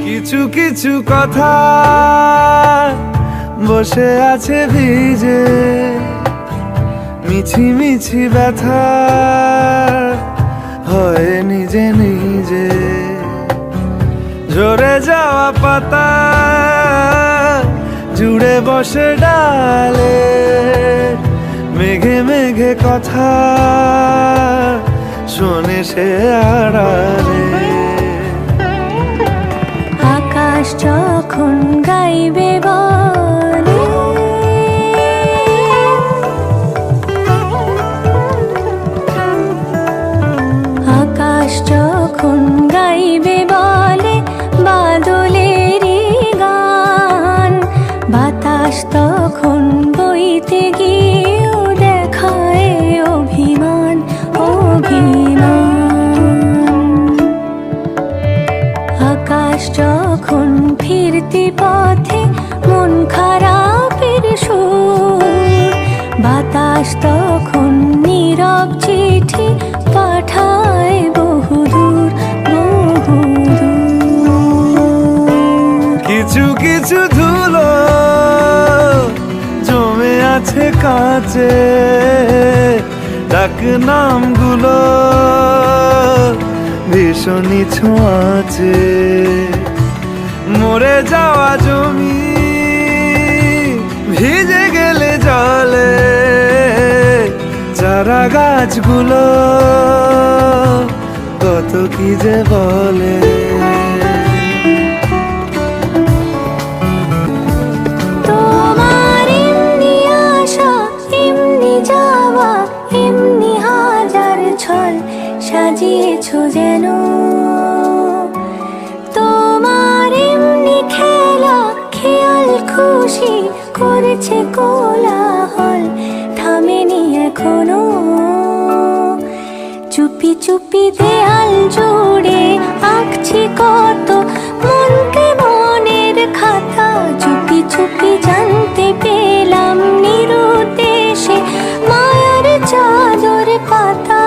কিছু কিছু কথা বসে আছে ভিজে, মিছি মিছি ব্যথা হয় নিজে নিজে। ঝরে যাওয়া পাতা জুড়ে বসে ডালে, মেঘে মেঘে কথা শোনে সে আড়ালে। আকাশ যখন গাইবে বলে, আকাশ যখন গাইবে বলে বাদলেরই গান, বাতাস তখন বইতে গিয়েও দেখায় অভিমান অভিমান। আকাশ যখন ফিরতি পথে মন খারাপের সুর, বাতাস তখন নীরব চিঠি পাঠায় বহুদূর বহুদূর। কিছু কিছু ধুলো জমে আছে কাছে, ডাক নামগুলো ভীষণই ছোঁয়াচে। মরে যাওয়া জমি ভিজে গেলে জলে, চারা গাছগুলো কত কি যে বলে। তোমার এমনি আসা এমনি যাওয়া, এমনি হাজার ছল সাজিয়েছো যেন। তোমার এমনি খেলা খেয়াল খুশি করেছে কোলাহল, থামেনি এখনো। চুপি চুপি দেয়াল জুড়ে আঁকছি কত মনকে মনের খাতা, চুপি চুপি জানতে পেলাম নিরুদ্দেশে মায়ার চাদর পাতা।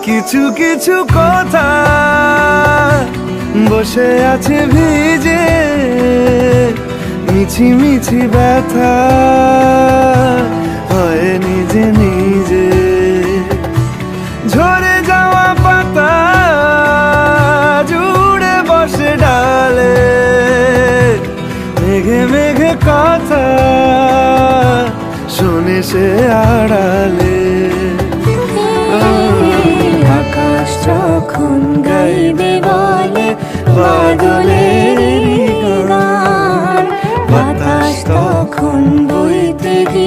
কিছু কিছু কথা বসে আছে ভিজে, মিছি মিছি ব্যথা হয় নিজে নিজে। ঝরে যাওয়া পাতা জুড়ে বসে ডালে, মেঘে মেঘে কথা শোনে সে আড়ালে। আকাশ যখন গাইবে বলে বাদলের গান, বাতাস তখন বইতে গিয়ে